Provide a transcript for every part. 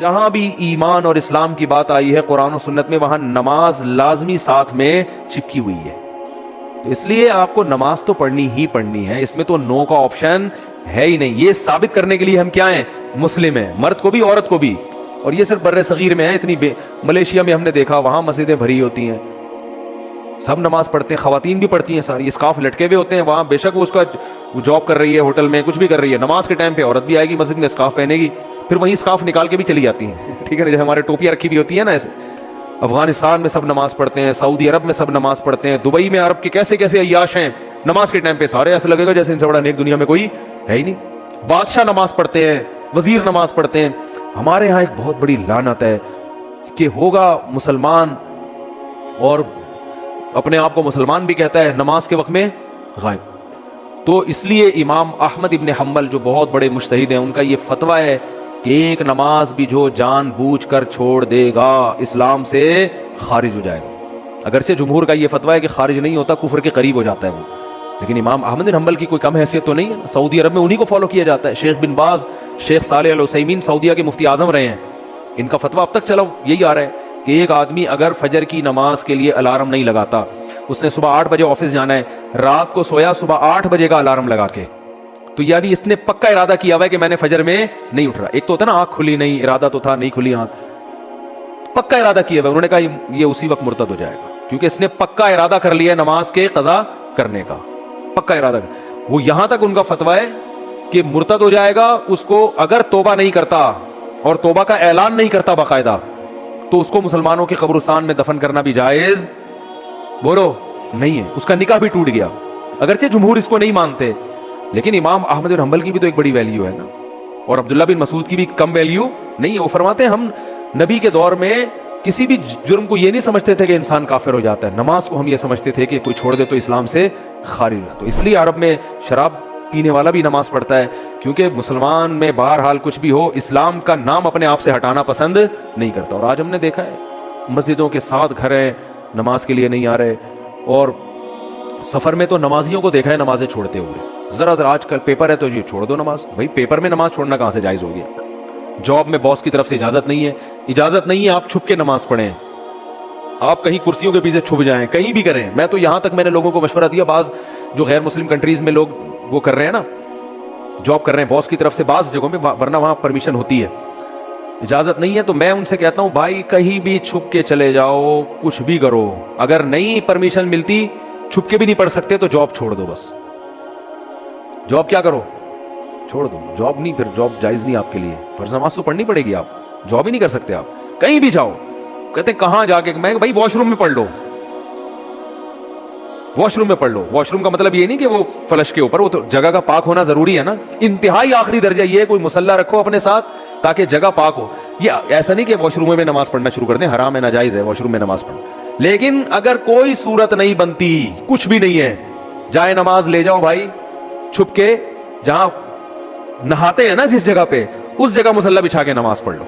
جہاں بھی ایمان اور اسلام کی بات آئی ہے قرآن و سنت میں، وہاں نماز لازمی ساتھ میں چپکی ہوئی ہے. تو اس لیے آپ کو نماز تو پڑھنی ہی پڑھنی ہے، اس میں تو نو کا آپشن ہے ہی نہیں. یہ ثابت کرنے کے لیے ہم کیا ہیں؟ مسلم ہیں، مرد کو بھی عورت کو بھی. اور یہ صرف بر صغیر میں ہے. اتنی ملیشیا میں ہم نے دیکھا وہاں مسجدیں بھری ہوتی ہیں، سب نماز پڑھتے ہیں، خواتین بھی پڑھتی ہیں ساری، اسکارف لٹکے ہوئے ہوتے ہیں وہاں. بے شک وہ اس کا جاب کر رہی ہے، ہوٹل میں کچھ بھی کر رہی ہے، نماز کے ٹائم پہ عورت بھی آئے گی مسجد میں، اسکارف پہنے گی، پھر وہیں اسکارف نکال کے بھی چلی جاتی ہیں. ٹھیک ہے نا، جیسے ہمارے ٹوپیاں رکھی ہوئی ہوتی ہیں نا ایسے. افغانستان میں سب نماز پڑھتے ہیں، سعودی عرب میں سب نماز پڑھتے ہیں، دبئی میں عرب کے کیسے کیسے عیاش ہیں، نماز کے ٹائم پہ سارے ایسے لگے گا جیسے ان سے بڑا نیک دنیا میں کوئی ہے ہی نہیں. بادشاہ نماز پڑھتے ہیں، وزیر نماز پڑھتے ہیں. ہمارے ہاں ایک بہت بڑی لعنت ہے کہ ہوگا مسلمان اور اپنے آپ کو مسلمان بھی کہتا ہے، نماز کے وقت میں غائب. تو اس لیے امام احمد ابن حنبل جو بہت بڑے مجتہد ہیں، ان کا یہ فتویٰ ہے کہ ایک نماز بھی جو جان بوجھ کر چھوڑ دے گا اسلام سے خارج ہو جائے گا. اگرچہ جمہور کا یہ فتویٰ ہے کہ خارج نہیں ہوتا، کفر کے قریب ہو جاتا ہے وہ، لیکن امام احمد بن حنبل کی کوئی کم حیثیت تو نہیں ہے. سعودی عرب میں انہی کو فالو کیا جاتا ہے. شیخ بن باز، شیخ صالح العثیمین سعودیہ کے مفتی اعظم رہے ہیں، ان کا فتویٰ اب تک چلا یہی آ رہا ہے کہ ایک آدمی اگر فجر کی نماز کے لیے الارم نہیں لگاتا، اس نے صبح 8 بجے آفس جانا ہے، رات کو سویا صبح 8 بجے کا الارم لگا کے، تو یعنی اس نے پکا ارادہ کیا ہوا ہے کہ میں نے فجر میں نہیں اٹھ رہا. ایک تو ہوتا نا آنکھ کھلی نہیں، ارادہ تو تھا نہیں کھلی آنکھ، پکا ارادہ کیا ہوا ہے. انہوں نے کہا یہ اسی وقت مرتد ہو جائے گا، کیونکہ اس نے پکا ارادہ کر لیا نماز کے قضا کرنے کا، پکا ارادہ. وہ یہاں تک ان کا فتویٰ ہے کہ مرتد ہو جائے گا اس کو اگر توبہ نہیں کرتا اور توبہ کا اعلان نہیں کرتا باقاعدہ، تو اس کو مسلمانوں کے قبرستان میں دفن کرنا بھی جائز بولو نہیں ہے. اس کا نکاح بھی ٹوٹ گیا. اگرچہ جمہور اس کو نہیں مانتے، لیکن امام احمد بن حنبل کی بھی تو ایک بڑی ویلیو ہے نا، اور عبداللہ بن مسعود کی بھی کم ویلیو نہیں ہے. وہ فرماتے ہیں ہم نبی کے دور میں کسی بھی جرم کو یہ نہیں سمجھتے تھے کہ انسان کافر ہو جاتا ہے، نماز کو ہم یہ سمجھتے تھے کہ کوئی چھوڑ دے تو اسلام سے خارج ہو. تو اس لیے عرب میں شراب پینے والا بھی نماز پڑھتا ہے، کیونکہ مسلمان میں بہرحال کچھ بھی ہو اسلام کا نام اپنے آپ سے ہٹانا پسند نہیں کرتا. اور آج ہم نے دیکھا ہے مسجدوں کے 7 گھر ہیں نماز کے لیے نہیں آ رہے، اور سفر میں تو نمازیوں کو دیکھا ہے نمازیں چھوڑتے ہوئے. ذرا آج کل پیپر ہے تو یہ چھوڑ دو نماز. بھائی پیپر میں نماز چھوڑنا کہاں سے جائز ہو گیا؟ جاب میں باس کی طرف سے اجازت نہیں ہے آپ چھپ کے نماز پڑھیں، آپ کہیں کرسیوں کے پیچھے چھپ جائیں، کہیں بھی کریں. میں تو یہاں تک میں نے لوگوں کو مشورہ دیا، بعض جو غیر مسلم کنٹریز میں لوگ وہ کر رہے ہیں نا، جاب کر رہے ہیں باس کی طرف سے بعض جگہوں میں، ورنہ وہاں پرمیشن ہوتی ہے، اجازت نہیں ہے، تو میں ان سے کہتا ہوں بھائی کہیں بھی چھپ کے چلے جاؤ، کچھ بھی کرو، اگر نہیں پرمیشن ملتی چھپ کے بھی نہیں پڑھ سکتے تو جاب چھوڑ دو. بس جاب کیا کرو، چھوڑ دو. جاب نہیں، پھر جاب جائز نہیں آپ کے لیے. فرض نماز تو پڑھنی پڑے گی، آپ جاب ہی نہیں کر سکتے. آپ کہیں بھی جاؤ، کہتے ہیں کہاں جا کے، میں بھائی واش روم میں پڑھ لو، واش روم میں پڑھ لو. واش روم کا مطلب یہ نہیں کہ وہ فلش کے اوپر، وہ تو جگہ کا پاک ہونا ضروری ہے نا. انتہائی آخری درجہ یہ ہے کوئی مسلح رکھو اپنے ساتھ تاکہ جگہ پاک ہو. یہ ایسا نہیں کہ واش روم میں نماز پڑھنا شروع کر دیں، حرام ہے، ناجائز ہے واش روم میں نماز پڑھنا. لیکن اگر کوئی صورت نہیں بنتی، کچھ بھی نہیں ہے، جائے نماز لے جاؤ بھائی چھپ کے، جہاں نہاتے ہیں نا جس جگہ پہ، اس جگہ مصلی بچھا کے نماز پڑھ لو.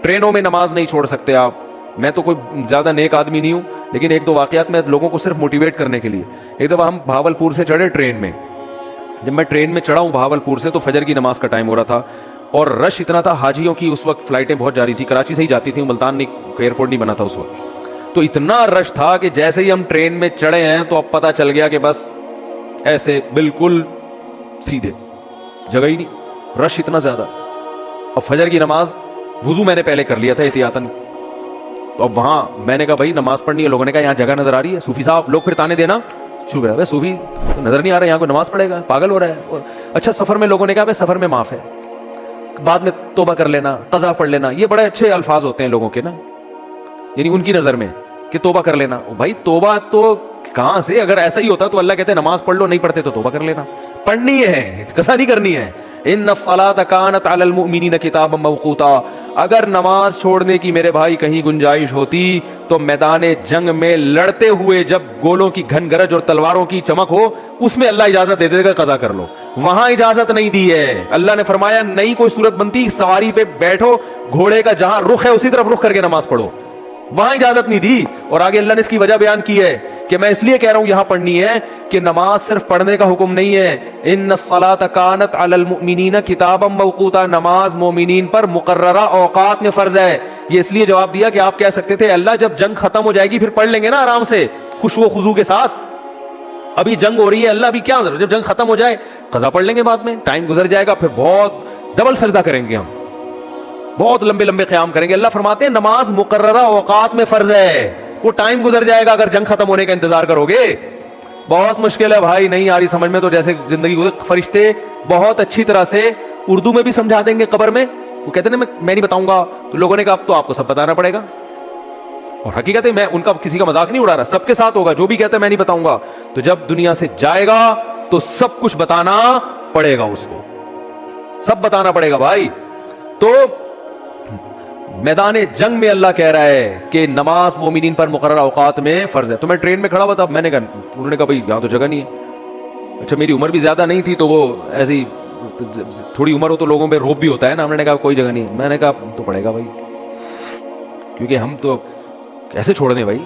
ٹرینوں میں نماز نہیں چھوڑ سکتے آپ. میں تو کوئی زیادہ نیک آدمی نہیں ہوں، لیکن ایک دو واقعات میں لوگوں کو صرف موٹیویٹ کرنے کے لیے. ایک دفعہ ہم بھاولپور سے چڑھے ٹرین میں. جب میں ٹرین میں چڑھا ہوں بھاولپور سے تو فجر کی نماز کا ٹائم ہو رہا تھا، اور رش اتنا تھا. حاجیوں کی اس وقت فلائٹیں بہت جا رہی تھی، کراچی سے ہی جاتی تھیں، ملتان ایئرپورٹ نہیں بنا تھا اس وقت. تو اتنا رش تھا کہ جیسے ہی ہم ٹرین میں چڑھے ہیں تو اب پتہ چل گیا کہ بس ایسے بالکل سیدھے، جگہ ہی نہیں، رش اتنا زیادہ. اب فجر کی نماز وضو میں نے پہلے کر لیا تھا احتیاطاً، تو اب وہاں میں نے کہا بھائی نماز پڑھنی ہے. لوگوں نے کہا یہاں جگہ نظر آ رہی ہے. صوفی صاحب لوگ پھر تانے دینا شروع کر، صوفی نظر نہیں آ رہا یہاں کوئی نماز پڑھے گا، پاگل ہو رہا ہے. اچھا سفر میں لوگوں نے کہا سفر میں معاف ہے، بعد میں توبہ کر لینا، قضا پڑھ لینا. یہ بڑے اچھے الفاظ ہوتے ہیں لوگوں کے نا، یعنی ان کی نظر میں کہ توبہ کر لینا. بھائی توبہ تو کہاں سے؟ اگر ایسا ہی ہوتا تو اللہ کہتے ہیں نماز پڑھ لو، نہیں پڑھتے تو توبہ کر لینا. پڑھنی ہے، قضا نہیں کرنی ہے. ان الصلاۃ کانت علی المؤمنین کتابا موقوتا. اگر نماز چھوڑنے کی میرے بھائی کہیں گنجائش ہوتی تو میدان جنگ میں لڑتے ہوئے جب گولوں کی گھن گرج اور تلواروں کی چمک ہو، اس میں اللہ اجازت دے دے گا قضا کر لو. وہاں اجازت نہیں دی ہے. اللہ نے فرمایا نہیں کوئی صورت بنتی، سواری پہ بیٹھو، گھوڑے کا جہاں رخ ہے اسی طرف رخ کر کے نماز پڑھو. وہاں اجازت نہیں دی. اور آگے اللہ نے اس کی وجہ بیان کی ہے کہ میں اس لیے کہہ رہا ہوں یہاں پڑھنی ہے کہ نماز صرف پڑھنے کا حکم نہیں ہے. ان الصلاۃ کانت علی المؤمنین کتابا موقوتا, نماز مومنین پر مقررہ اوقات میں فرض ہے. یہ اس لیے جواب دیا کہ آپ کہہ سکتے تھے اللہ جب جنگ ختم ہو جائے گی پھر پڑھ لیں گے نا آرام سے خشوع و خضوع کے ساتھ, ابھی جنگ ہو رہی ہے اللہ ابھی کیا ضرورت, جب جنگ ختم ہو جائے قضا پڑھ لیں گے, بعد میں ٹائم گزر جائے گا, پھر بہت ڈبل سجدہ کریں گے, ہم بہت لمبے لمبے قیام کریں گے. اللہ فرماتے ہیں نماز مقررہ اوقات میں فرض ہے, وہ ٹائم گزر جائے گا اگر جنگ ختم ہونے کا انتظار کرو گے. بہت مشکل ہے بھائی, نہیں آ رہی سمجھ میں تو جیسے زندگی گزر, فرشتے بہت اچھی طرح سے اردو میں بھی سمجھا دیں گے قبر میں. وہ کہتے ہیں میں نہیں بتاؤں گا, تو لوگوں نے کہا اب تو آپ کو سب بتانا پڑے گا. اور حقیقت ہے میں ان کا کسی کا مذاق نہیں اڑا رہا, سب کے ساتھ ہوگا. جو بھی کہتا ہے میں نہیں بتاؤں گا, تو جب دنیا سے جائے گا تو سب کچھ بتانا پڑے گا, اس کو سب بتانا پڑے گا بھائی. تو میدان جنگ میں اللہ کہہ رہا ہے کہ نماز مومنین پر مقررہ اوقات میں فرض ہے. تو میں ٹرین میں کھڑا ہوا تھا, میں نے کہا, انہوں نے کہا بھائی یہاں تو جگہ نہیں ہے. اچھا میری عمر بھی زیادہ نہیں تھی, تو وہ ایسی تھوڑی عمر ہو تو لوگوں پہ روب بھی ہوتا ہے نا. ہم نے کہا کوئی جگہ نہیں ہے. میں نے کہا تو پڑے گا بھائی, کیونکہ ہم تو کیسے چھوڑ دیں بھائی,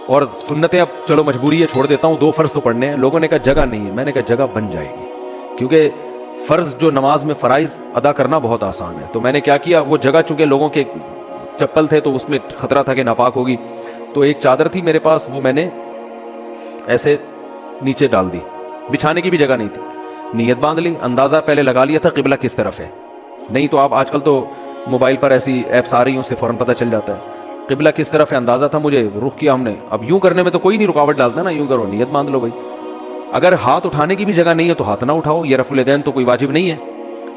اور سنتیں اب چلو مجبوری ہے چھوڑ دیتا ہوں, 2 فرض تو پڑھنے ہیں. لوگوں نے کہا جگہ نہیں ہے. میں نے کہا جگہ بن جائے گی, کیونکہ فرض جو نماز میں فرائض ادا کرنا بہت آسان ہے. تو میں نے کیا کیا, وہ جگہ چونکہ لوگوں کے چپل تھے تو اس میں خطرہ تھا کہ ناپاک ہوگی, تو ایک چادر تھی میرے پاس, وہ میں نے ایسے نیچے ڈال دی, بچھانے کی بھی جگہ نہیں تھی. نیت باندھ لی, اندازہ پہلے لگا لیا تھا قبلہ کس طرف ہے. نہیں تو آپ آج کل تو موبائل پر ایسی ایپس آ رہی ہیں, اس سے فوراً پتہ چل جاتا ہے قبلہ کس طرف ہے. اندازہ تھا مجھے, رخ کیا ہم نے. اب یوں کرنے میں تو کوئی نہیں رکاوٹ ڈالتا نا, یوں کرو, نیت باندھ لو بھائی. اگر ہاتھ اٹھانے کی بھی جگہ نہیں ہے تو ہاتھ نہ اٹھاؤ, یہ رفع الیدین تو کوئی واجب نہیں ہے.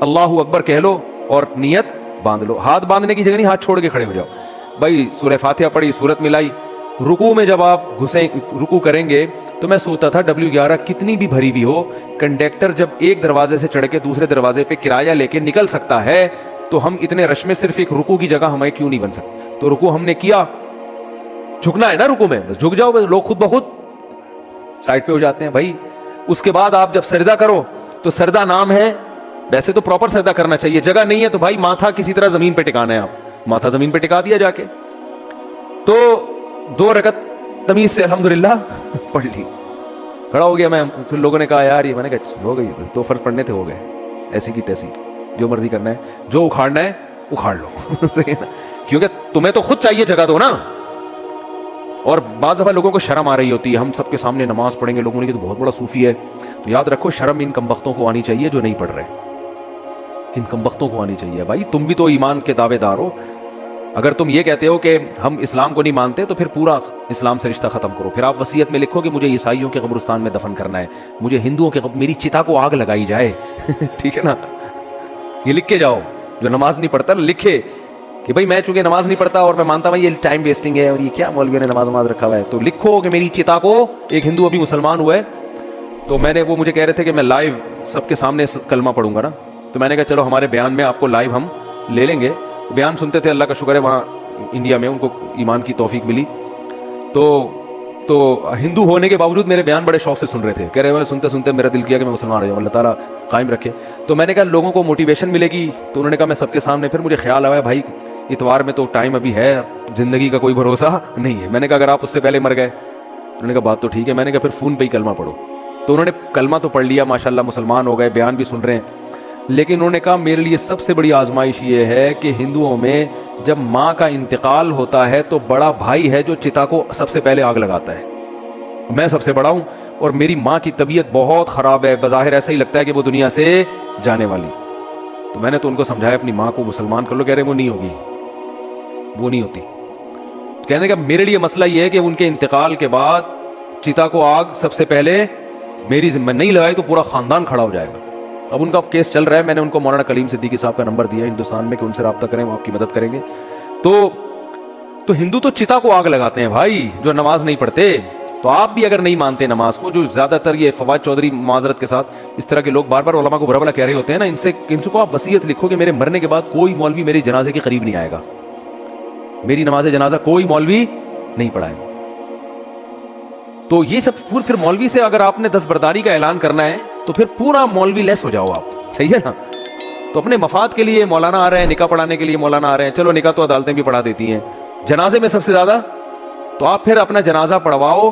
اللہ اکبر کہہ لو اور نیت باندھ لو. ہاتھ باندھنے کی جگہ نہیں, ہاتھ چھوڑ کے کھڑے ہو جاؤ بھائی. سورہ فاتحہ پڑھی, سورت ملائی, رکوع میں جب آپ گھسیں رکوع کریں گے تو میں سوچتا تھا W11 کتنی بھی بھری ہوئی ہو, کنڈکٹر جب ایک دروازے سے چڑھ کے دوسرے دروازے پہ کرایہ لے کے نکل سکتا ہے تو ہم اتنے رش میں صرف ایک رکوع کی جگہ ہمیں کیوں نہیں بن سکتی. تو رکوع ہم نے کیا, جھکنا ہے نا رکوع میں, بس جھک جاؤ, بس لوگ خود بخود سائڈ پہ ہو جاتے ہیں بھائی. اس کے بعد آپ جب سجدہ کرو تو سجدہ نام ہے, ویسے تو پراپر سجدہ کرنا چاہیے. جگہ نہیں ہے تو بھائی ماتھا کسی طرح زمین پہ ٹکانا ہے, آپ ماتھا زمین پہ ٹکا دیا جا کے. تو 2 رکعت تمیز سے الحمدللہ پڑھ لی, کھڑا ہو گیا میں. پھر لوگوں نے کہا یار یہ, میں نے کہا ہو گئی, بس 2 فرض پڑھنے تھے, ہو گئے, ایسی کی تیسی, جو مرضی کرنا ہے, جو اکھاڑنا ہے اکھاڑ لو. کیونکہ تمہیں تو خود چاہیے جگہ دو نا. اور بعض دفعہ لوگوں کو شرم آ رہی ہوتی ہے, ہم سب کے سامنے نماز پڑھیں گے, لوگوں نے کہ تو بہت بڑا صوفی ہے. تو یاد رکھو شرم ان کمبختوں کو آنی چاہیے جو نہیں پڑھ رہے, ان کمبختوں کو آنی چاہیے. بھائی تم بھی تو ایمان کے دعوے دار ہو, اگر تم یہ کہتے ہو کہ ہم اسلام کو نہیں مانتے تو پھر پورا اسلام سے رشتہ ختم کرو. پھر آپ وصیت میں لکھو کہ مجھے عیسائیوں کے قبرستان میں دفن کرنا ہے, مجھے ہندوؤں کے میری چتا کو آگ لگائی جائے. ٹھیک ہے نا, یہ لکھ کے جاؤ. جو نماز نہیں پڑھتا لکھے کہ بھائی میں چونکہ نماز نہیں پڑھتا اور میں مانتا ہوں یہ ٹائم ویسٹنگ ہے اور یہ کیا مولویوں نے نماز رکھا ہوا ہے, تو لکھو کہ میری چتا کو, ایک ہندو ابھی مسلمان ہوا ہے, تو میں نے, وہ مجھے کہہ رہے تھے کہ میں لائیو سب کے سامنے کلمہ پڑھوں گا نا, تو میں نے کہا چلو ہمارے بیان میں آپ کو لائیو ہم لے لیں گے. بیان سنتے تھے, اللہ کا شکر ہے وہاں انڈیا میں ان کو ایمان کی توفیق ملی, تو ہندو ہونے کے باوجود میرے بیان بڑے شوق سے سن رہے تھے, کہہ رہے ہیں سنتے سنتے میرا دل کیا کہ میں مسلمان ہو جاؤں, اللہ تعالیٰ قائم رکھے. تو میں نے کہا لوگوں کو موٹیویشن ملے گی, تو انہوں نے کہا میں سب کے سامنے. پھر مجھے خیال آیا بھائی اتوار میں تو ٹائم ابھی ہے, زندگی کا کوئی بھروسہ نہیں ہے. میں نے کہا اگر آپ اس سے پہلے مر گئے, انہوں نے کہا بات تو ٹھیک ہے. میں نے کہا پھر فون پہ ہی کلمہ پڑھو. تو انہوں نے کلمہ تو پڑھ لیا, ماشاءاللہ مسلمان ہو گئے, بیان بھی سن رہے ہیں. لیکن انہوں نے کہا میرے لیے سب سے بڑی آزمائش یہ ہے کہ ہندوؤں میں جب ماں کا انتقال ہوتا ہے تو بڑا بھائی ہے جو چتا کو سب سے پہلے آگ لگاتا ہے. میں سب سے بڑا ہوں اور میری ماں کی طبیعت بہت خراب ہے, بظاہر ایسا ہی لگتا ہے کہ وہ دنیا سے جانے والی. تو میں نے تو ان کو سمجھایا اپنی ماں کو مسلمان کر لو. کہہ رہے وہ نہیں ہوگی, وہ نہیں ہوتی. کہنے کا میرے لیے مسئلہ یہ ہے کہ ان کے انتقال کے بعد چتا کو آگ سب سے پہلے میری ذمہ نہیں لگائی تو پورا خاندان کھڑا ہو جائے گا. اب ان کا کیس چل رہا ہے, میں نے ان کو مولانا کلیم صدیقی صاحب کا نمبر دیا ہندوستان میں کہ ان سے رابطہ کریں, وہ آپ کی مدد کریں گے. تو ہندو تو چتا کو آگ لگاتے ہیں بھائی جو نماز نہیں پڑھتے. تو آپ بھی اگر نہیں مانتے نماز کو, جو زیادہ تر یہ فواد چودھری معذرت کے ساتھ اس طرح کے لوگ بار بار علماء کو برا بلا کہہ رہے ہوتے ہیں نا, ان سے کو آپ وصیت لکھو کہ میرے مرنے کے بعد کوئی مولوی میرے جنازے کے قریب نہیں آئے گا, میری نماز جنازہ کوئی مولوی نہیں پڑھائے گا. تو یہ سب پھر مولوی سے اگر آپ نے دستبرداری کا اعلان کرنا ہے تو پھر پورا مولوی لیس ہو جاؤ آپ, صحیح ہے نا. تو اپنے مفاد کے لیے مولانا آ رہے ہیں, نکاح پڑھانے کے لیے مولانا آ رہے ہیں, چلو نکاح تو عدالتیں بھی پڑھا دیتی ہیں, جنازے میں سب سے زیادہ, تو آپ پھر اپنا جنازہ پڑھواؤ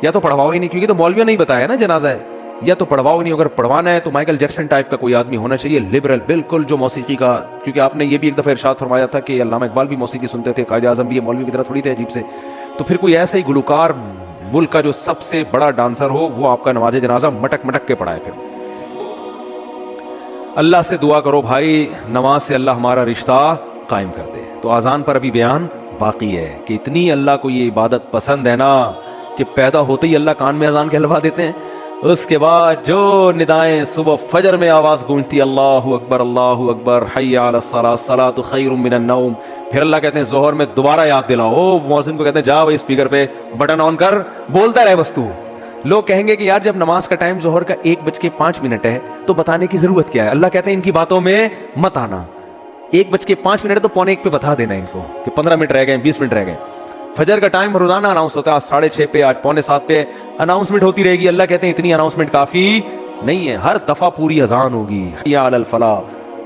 یا تو پڑھواؤ ہی نہیں، کیونکہ تو مولویوں نہیں بتایا نا جنازہ ہے، یا تو پڑھواؤ نہیں، اگر پڑھوانا ہے تو مائیکل جیکسن ٹائپ کا کوئی آدمی ہونا چاہیے، لبرل بالکل، جو موسیقی کا، کیونکہ آپ نے یہ بھی ایک دفعہ ارشاد فرمایا تھا کہ علامہ اقبال بھی موسیقی سنتے تھے، قائد اعظم بھی، مولوی کی طرح تھوڑی تھے عجیب سے، تو پھر کوئی ایسا ہی گلوکار ملک کا جو سب سے بڑا ڈانسر ہو، وہ آپ کا نماز جنازہ مٹک مٹک کے پڑھائے. پھر اللہ سے دعا کرو بھائی، نماز سے اللہ ہمارا رشتہ قائم کر دے. تو اذان پر ابھی بیان باقی ہے کہ اتنی اللہ کو یہ عبادت پسند ہے نا کہ پیدا ہوتے ہی اللہ کان میں اذان کہلوا دیتے ہیں. اس کے بعد جو ندائیں صبح فجر میں آواز گونجتی، اللہ اکبر اللہ اکبر، حی علی الصلاۃ، الصلاۃ خیر من النوم، پھر اللہ کہتے ہیں ظہر میں دوبارہ یاد دلاؤ، مؤذن کو کہتے ہیں جا بھائی اسپیکر پہ بٹن آن کر، بولتا رہے بس تو. لوگ کہیں گے کہ یار جب نماز کا ٹائم ظہر کا 1:05 ہے تو بتانے کی ضرورت کیا ہے؟ اللہ کہتے ہیں ان کی باتوں میں مت آنا. 1:05 ہے تو 1:45 پہ بتا دینا ان کو کہ 15 منٹ رہ گئے، 20 منٹ رہ گئے. فجر کا ٹائم روزانہ اناؤنس ہوتا ہے، آج 6:30 پہ، آج 6:45 پہ اناؤنسمنٹ ہوتی رہے گی. اللہ کہتے ہیں اتنی اناؤنسمنٹ کافی نہیں ہے، ہر دفعہ پوری اذان ہوگی، حی علی الفلاح،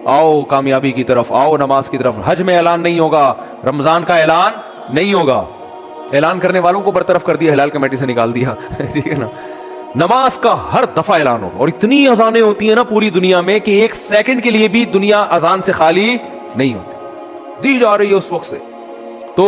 آؤ کامیابی کی طرف، آؤ نماز کی طرف. حج میں اعلان نہیں ہوگا، رمضان کا اعلان نہیں ہوگا، اعلان کرنے والوں کو برطرف کر دیا، ہلال کمیٹی سے نکال دیا. ٹھیک ہے نا. نماز کا ہر دفعہ اعلان ہوگا، اور اتنی اذانیں ہوتی ہیں نا پوری دنیا میں کہ ایک سیکنڈ کے لیے بھی دنیا اذان سے خالی نہیں ہوتی، دی جا رہی ہے اس وقت سے. تو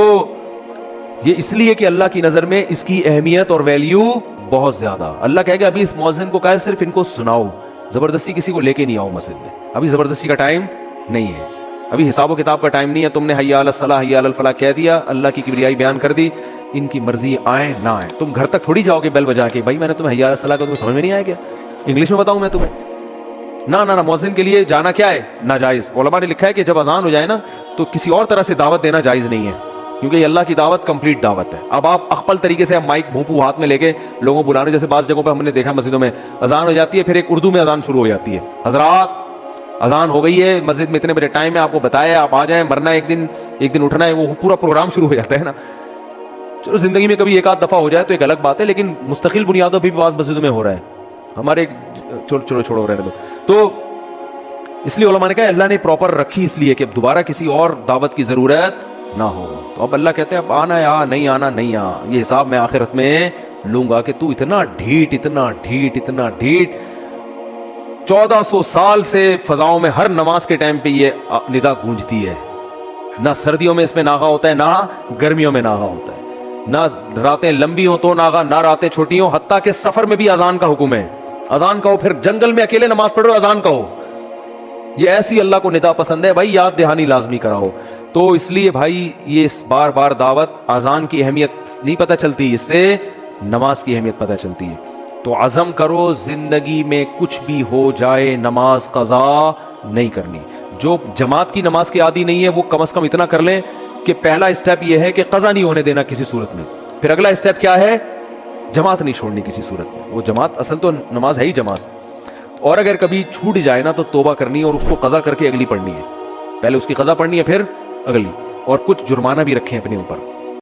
یہ اس لیے کہ اللہ کی نظر میں اس کی اہمیت اور ویلیو بہت زیادہ. اللہ کہے گا ابھی اس مؤذن کو کہا صرف ان کو سناؤ، زبردستی کسی کو لے کے نہیں آؤ مسجد میں، ابھی زبردستی کا ٹائم نہیں ہے، ابھی حساب و کتاب کا ٹائم نہیں ہے. تم نے حی علی الصلاح حی علی الفلاح کہہ دیا، اللہ کی کبریائی بیان کر دی، ان کی مرضی آئے نہ آئے. تم گھر تک تھوڑی جاؤ گے بیل بجا کے، بھائی میں نے تمہیں حی علی الصلاح کا، تمہیں سمجھ میں نہیں آیا کیا؟ انگلش میں بتاؤں میں تمہیں؟ نہ مؤذن کے لیے جانا کیا ہے؟ ناجائز. علماء نے لکھا ہے کہ جب اذان ہو جائے نا تو کسی اور طرح سے دعوت دینا جائز نہیں ہے، کیونکہ یہ اللہ کی دعوت کمپلیٹ دعوت ہے. اب آپ اخپل طریقے سے مائک بھونپو ہاتھ میں لے کے لوگوں بلانے، جیسے بعض جگہوں پہ ہم نے دیکھا مسجدوں میں اذان ہو جاتی ہے، پھر ایک اردو میں اذان شروع ہو جاتی ہے، حضرات اذان ہو گئی ہے، مسجد میں اتنے بجے ٹائم ہے، آپ کو بتایا آپ آ جائیں، مرنا ایک دن اٹھنا ہے، وہ پورا پروگرام شروع ہو جاتا ہے نا. چلو زندگی میں کبھی ایک آدھ دفعہ ہو جائے تو ایک الگ بات ہے، لیکن مستقل بنیادوں پہ بھی بعض مسجدوں میں ہو رہا ہے ہمارے. چھوڑو رہنے دو. تو اس لیے علماء نے کہا اللہ نے پراپر رکھی اس لیے کہ دوبارہ کسی اور دعوت کی ضرورت نہ ہو. تو اب اللہ کہتے ہیں اب آنا یا نہیں آنا نہیں آ، یہ حساب میں آخرت میں لوں گا کہ تو اتنا ڈھیٹ 1400 سال سے فضاؤں میں ہر نماز کے ٹائم پہ یہ ندا گونجتی ہے. نہ سردیوں میں اس میں ناغہ ہوتا ہے، نہ گرمیوں میں ناغہ ہوتا ہے، نہ راتیں لمبی ہوں تو ناغہ، نہ راتیں چھوٹی ہوں، حتیٰ کہ سفر میں بھی اذان کا حکم ہے. اذان کہو، پھر جنگل میں اکیلے نماز پڑھ رہے ہو اذان کہو. یہ ایسی اللہ کو ندا پسند ہے بھائی، یاد دہانی لازمی کراؤ. تو اس لیے بھائی یہ بار بار دعوت، اذان کی اہمیت نہیں پتہ چلتی، اس سے نماز کی اہمیت پتہ چلتی ہے. تو عزم کرو زندگی میں کچھ بھی ہو جائے نماز قضا نہیں کرنی. جو جماعت کی نماز کے عادی نہیں ہے وہ کم از کم اتنا کر لیں کہ پہلا اسٹیپ یہ ہے کہ قضا نہیں ہونے دینا کسی صورت میں. پھر اگلا اسٹیپ کیا ہے؟ جماعت نہیں چھوڑنی کسی صورت میں. وہ جماعت اصل تو نماز ہے ہی جماعت، اور اگر کبھی چھوٹ جائے نا تو توبہ کرنی ہے اور اس کو قضا کر کے اگلی پڑھنی ہے. پہلے اس کی قضا پڑھنی ہے پھر اگلی، اور کچھ جرمانہ بھی رکھیں اپنے اوپر.